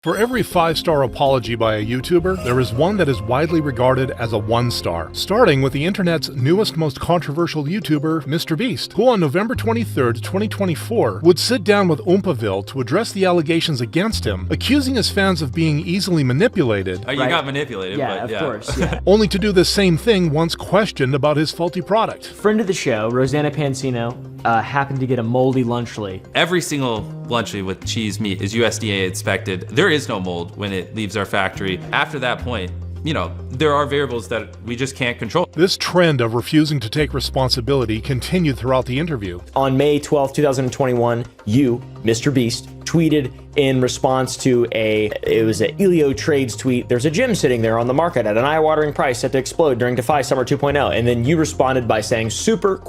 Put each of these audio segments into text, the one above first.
For every 5-star apology by a YouTuber, there is one that is widely regarded as a 1-star. Starting with the internet's newest, most controversial YouTuber, MrBeast, who on November 23rd, 2024, would sit down with Oompaville to address the allegations against him, accusing his fans of being easily manipulated. You got manipulated, yeah, but of course, yeah. Only to do the same thing once questioned about his faulty product. Friend of the show, Rosanna Pansino, happened to get a moldy lunchly. Every single lunchly with cheese meat is USDA inspected. There is no mold when it leaves our factory. After that point, you know, there are variables that we just can't control. This trend of refusing to take responsibility continued throughout the interview. On May 12, 2021, you, MrBeast, tweeted in response to it was an Elio Trades tweet, "There's a gym sitting there on the market at an eye-watering price set to explode during Defy Summer 2.0. And then you responded by saying super ?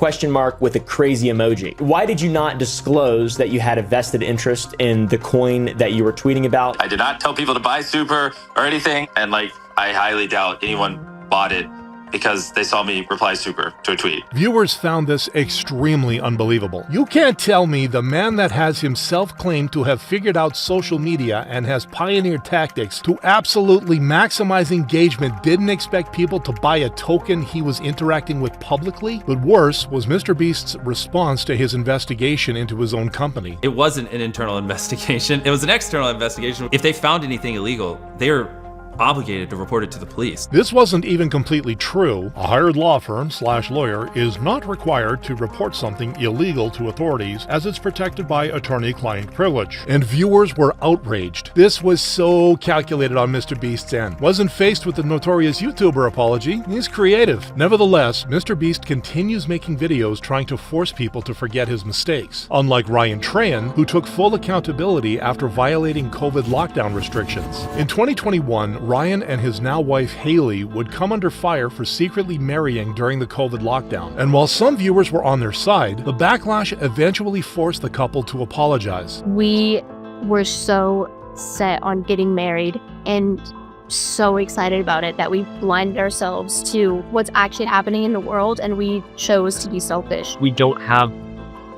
With a crazy emoji. Why did you not disclose that you had a vested interest in the coin that you were tweeting about? I did not tell people to buy super or anything, and I highly doubt anyone bought it because they saw me reply super to a tweet. Viewers found this extremely unbelievable. You can't tell me the man that has himself claimed to have figured out social media and has pioneered tactics to absolutely maximize engagement didn't expect people to buy a token he was interacting with publicly? But worse was MrBeast's response to his investigation into his own company. It wasn't an internal investigation, it was an external investigation. If they found anything illegal, they were obligated to report it to the police. This wasn't even completely true. A hired law firm / lawyer is not required to report something illegal to authorities as it's protected by attorney-client privilege. And viewers were outraged. This was so calculated on MrBeast's end. Wasn't faced with the notorious YouTuber apology. He's creative. Nevertheless, MrBeast continues making videos trying to force people to forget his mistakes. Unlike Ryan Trahan, who took full accountability after violating COVID lockdown restrictions. In 2021, Ryan and his now wife Haley would come under fire for secretly marrying during the COVID lockdown. And while some viewers were on their side, the backlash eventually forced the couple to apologize. We were so set on getting married and so excited about it that we blinded ourselves to what's actually happening in the world, and we chose to be selfish. We don't have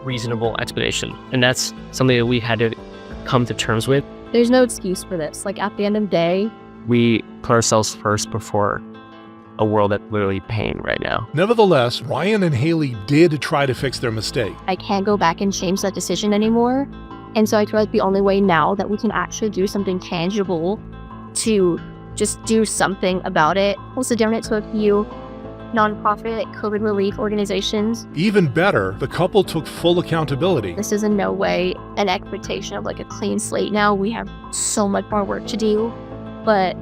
reasonable explanation, and that's something that we had to come to terms with. There's no excuse for this. Like, at the end of the day, we put ourselves first before a world that's literally pain right now. Nevertheless, Ryan and Haley did try to fix their mistake. I can't go back and change that decision anymore. And so I feel like the only way now that we can actually do something tangible to just do something about it was to donate to a few nonprofit COVID relief organizations. Even better, the couple took full accountability. This is in no way an expectation of like a clean slate now. We have so much more work to do. But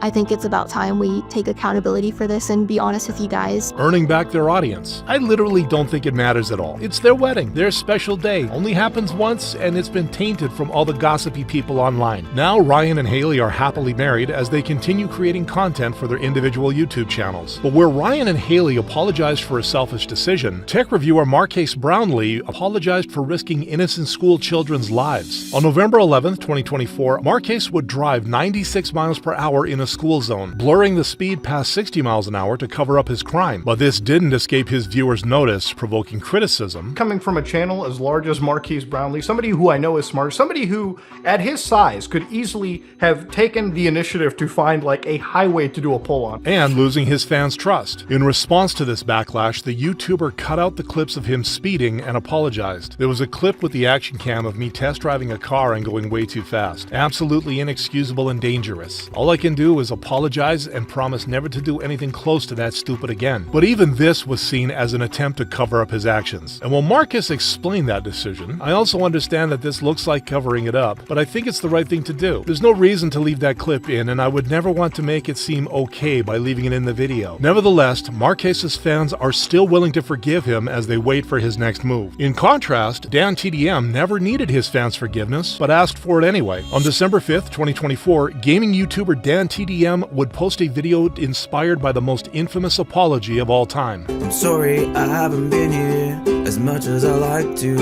I think it's about time we take accountability for this and be honest with you guys. Earning back their audience. I literally don't think it matters at all. It's their wedding, their special day. Only happens once, and it's been tainted from all the gossipy people online. Now Ryan and Haley are happily married as they continue creating content for their individual YouTube channels. But where Ryan and Haley apologized for a selfish decision, tech reviewer Marques Brownley apologized for risking innocent school children's lives. On November 11th, 2024, Marques would drive 96 miles per hour in a school zone, blurring the speed past 60 miles an hour to cover up his crime. But this didn't escape his viewers' notice, provoking criticism. Coming from a channel as large as Marques Brownley, somebody who I know is smart, somebody who, at his size, could easily have taken the initiative to find like a highway to do a pull on. And losing his fans' trust. In response to this backlash, the YouTuber cut out the clips of him speeding and apologized. There was a clip with the action cam of me test driving a car and going way too fast. Absolutely inexcusable and dangerous. All I can do is apologize and promise never to do anything close to that stupid again. But even this was seen as an attempt to cover up his actions. And while Marques explained that decision, I also understand that this looks like covering it up, but I think it's the right thing to do. There's no reason to leave that clip in, and I would never want to make it seem okay by leaving it in the video. Nevertheless, Marques' fans are still willing to forgive him as they wait for his next move. In contrast, DanTDM never needed his fans' forgiveness, but asked for it anyway. On December 5th, 2024, gaming YouTuber DanTDM would post a video inspired by the most infamous apology of all time. I'm sorry I haven't been here as much as I like to.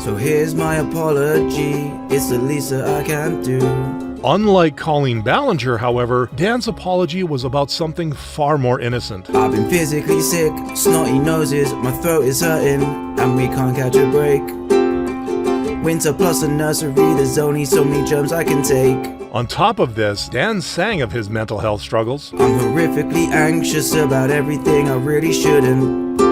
So here's my apology, it's the least that I can do. Unlike Colleen Ballinger, however, Dan's apology was about something far more innocent. I've been physically sick, snotty noses, my throat is hurting, and we can't catch a break. Winter plus a nursery, there's only so many germs I can take. On top of this, Dan sang of his mental health struggles. I'm horrifically anxious about everything I really shouldn't.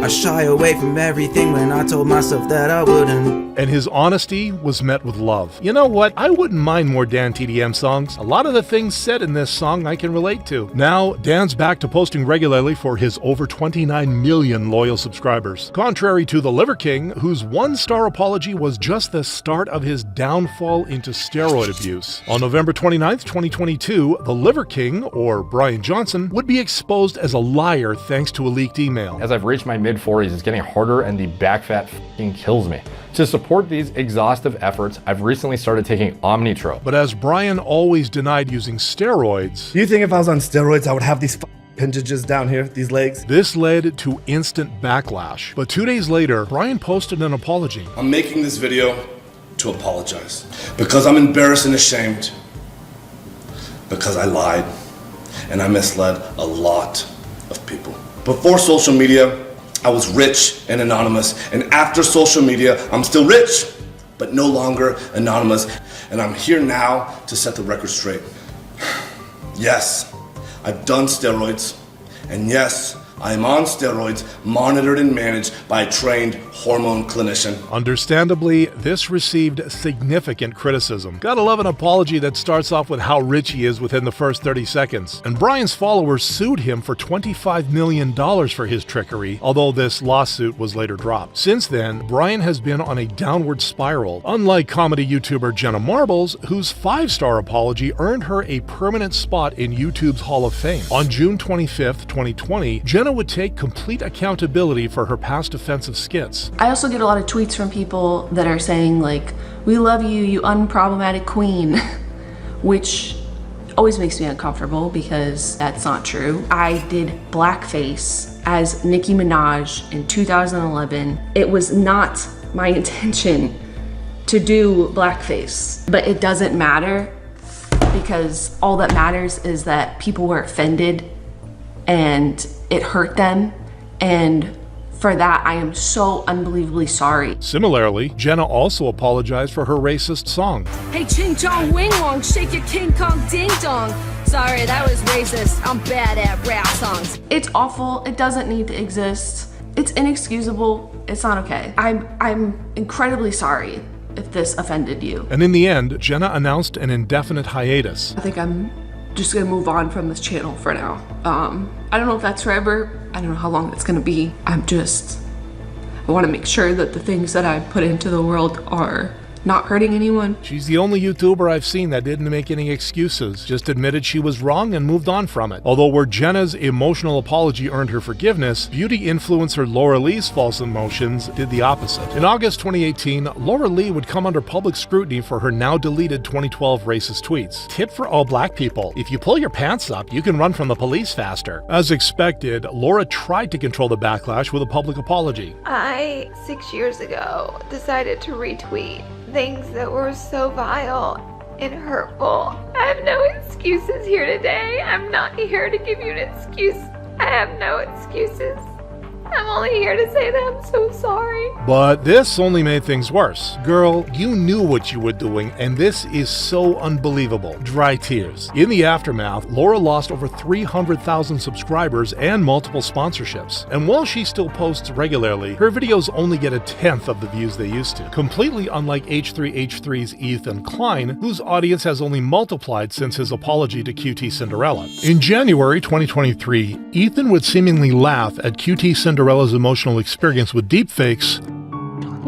I shy away from everything when I told myself that I wouldn't. And his honesty was met with love. You know what? I wouldn't mind more DanTDM songs. A lot of the things said in this song I can relate to. Now, Dan's back to posting regularly for his over 29 million loyal subscribers. Contrary to the Liver King, whose one-star apology was just the start of his downfall into steroid abuse. On November 29th, 2022, the Liver King, or Brian Johnson, would be exposed as a liar thanks to a leaked email. As I've reached my mid-40s, it's getting harder and the back fat f***ing kills me. To support these exhaustive efforts, I've recently started taking Omnitrope. But as Brian always denied using steroids, Do you think if I was on steroids, I would have these appendages down here, these legs? this led to instant backlash. But 2 days later, Brian posted an apology. I'm making this video to apologize because I'm embarrassed and ashamed because I lied and I misled a lot of people. Before social media, I was rich and anonymous, and after social media, I'm still rich, but no longer anonymous, and I'm here now to set the record straight. Yes, I've done steroids, and yes, I am on steroids, monitored and managed by a trained hormone clinician. Understandably, this received significant criticism. Gotta love an apology that starts off with how rich he is within the first 30 seconds. And Brian's followers sued him for $25 million for his trickery, although this lawsuit was later dropped. Since then, Brian has been on a downward spiral, unlike comedy YouTuber Jenna Marbles, whose 5-star apology earned her a permanent spot in YouTube's Hall of Fame. On June 25th, 2020, Jenna would take complete accountability for her past offensive skits. I also get a lot of tweets from people that are saying like, "We love you, you unproblematic queen," which always makes me uncomfortable because that's not true. I did blackface as Nicki Minaj in 2011. It was not my intention to do blackface, but it doesn't matter because all that matters is that people were offended and it hurt them, and for that, I am so unbelievably sorry. Similarly, Jenna also apologized for her racist song. Hey, ching chong wing wong, shake your King Kong ding dong. Sorry, that was racist. I'm bad at rap songs. It's awful. It doesn't need to exist. It's inexcusable. It's not okay. I'm incredibly sorry if this offended you. And in the end, Jenna announced an indefinite hiatus. I think I'm just gonna move on from this channel for now. I don't know if that's forever. I don't know how long it's gonna be. I wanna make sure that the things that I put into the world are not hurting anyone. She's the only YouTuber I've seen that didn't make any excuses, just admitted she was wrong and moved on from it. Although where Jenna's emotional apology earned her forgiveness, beauty influencer Laura Lee's false emotions did the opposite. In August 2018, Laura Lee would come under public scrutiny for her now deleted 2012 racist tweets. Tip for all black people: if you pull your pants up, you can run from the police faster. As expected, Laura tried to control the backlash with a public apology. I, 6 years ago, decided to retweet things that were so vile and hurtful. I have no excuses here today. I'm not here to give you an excuse. I have no excuses. I'm only here to say that I'm so sorry. But this only made things worse. Girl, you knew what you were doing, and this is so unbelievable. Dry tears. In the aftermath, Laura lost over 300,000 subscribers and multiple sponsorships. And while she still posts regularly, her videos only get 1/10 of the views they used to. Completely unlike H3H3's Ethan Klein, whose audience has only multiplied since his apology to QT Cinderella. In January 2023, Ethan would seemingly laugh at QT Cinderella's emotional experience with deepfakes.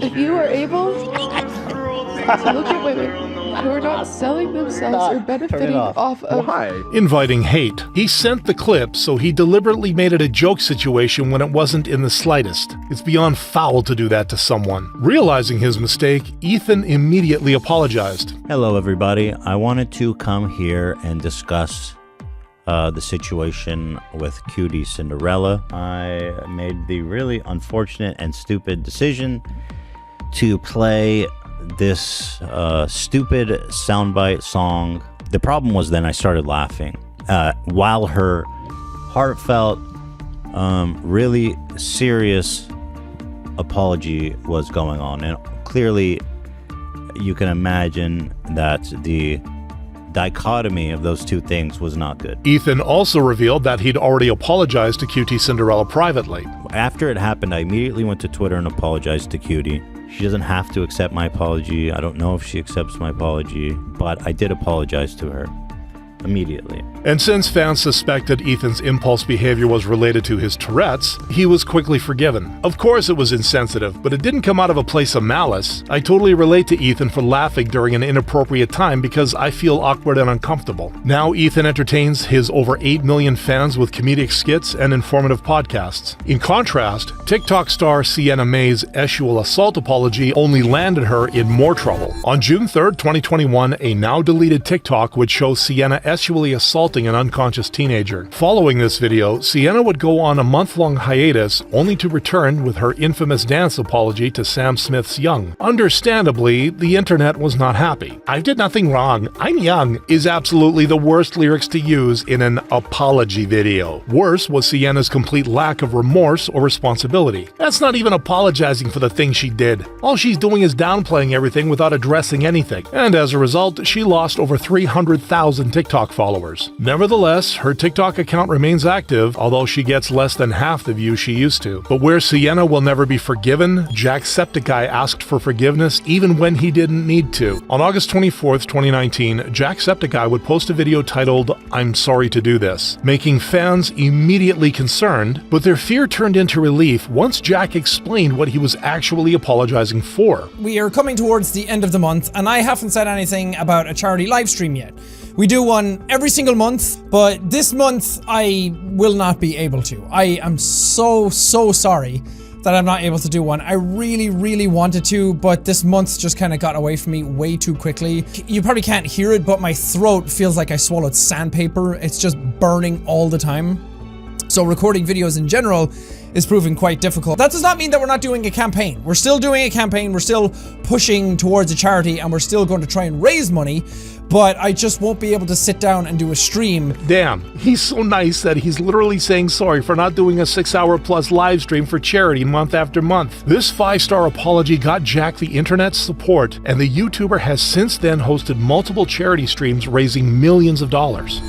If you are able to look at women who are not selling themselves or benefiting off of inviting hate. He sent the clip, so he deliberately made it a joke situation when it wasn't in the slightest. It's beyond foul to do that to someone. Realizing his mistake, Ethan immediately apologized. Hello everybody, I wanted to come here and discuss the situation with QT Cinderella. I made the really unfortunate and stupid decision to play this stupid soundbite song. The problem was then I started laughing while her heartfelt, really serious apology was going on. And clearly, you can imagine that the dichotomy of those two things was not good. Ethan also revealed that he'd already apologized to Cutie Cinderella privately. After it happened, I immediately went to Twitter and apologized to Cutie. She doesn't have to accept my apology. I don't know if she accepts my apology, but I did apologize to her immediately. And since fans suspected Ethan's impulse behavior was related to his Tourette's, he was quickly forgiven. Of course it was insensitive, but it didn't come out of a place of malice. I totally relate to Ethan for laughing during an inappropriate time because I feel awkward and uncomfortable. Now Ethan entertains his over 8 million fans with comedic skits and informative podcasts. In contrast, TikTok star Sienna May's sexual assault apology only landed her in more trouble. On June 3rd, 2021, a now-deleted TikTok would show Sienna sexually assaulting an unconscious teenager. Following this video, Sienna would go on a month-long hiatus only to return with her infamous dance apology to Sam Smith's Young. Understandably, the internet was not happy. "I did nothing wrong. I'm young" is absolutely the worst lyrics to use in an apology video. Worse was Sienna's complete lack of remorse or responsibility. That's not even apologizing for the thing she did. All she's doing is downplaying everything without addressing anything. And as a result, she lost over 300,000 TikTok followers. Nevertheless, her TikTok account remains active, although she gets less than half the views she used to. But where Sienna will never be forgiven, Septic Guy asked for forgiveness even when he didn't need to. On August 24th, 2019, Septic Guy would post a video titled, "I'm sorry to do this," making fans immediately concerned, but their fear turned into relief once Jack explained what he was actually apologizing for. We are coming towards the end of the month, and I haven't said anything about a charity live stream yet. We do one every single month, but this month I will not be able to. I am so sorry that I'm not able to do one. I really wanted to, but this month just kind of got away from me way too quickly. You probably can't hear it, but my throat feels like I swallowed sandpaper. It's just burning all the time. So recording videos in general is proving quite difficult. That does not mean that we're not doing a campaign. We're still doing a campaign, we're still pushing towards a charity, and we're still going to try and raise money, but I just won't be able to sit down and do a stream. Damn, he's so nice that he's literally saying sorry for not doing a 6-hour plus live stream for charity month after month. This 5-star apology got Jack the internet's support, and the YouTuber has since then hosted multiple charity streams raising millions of dollars.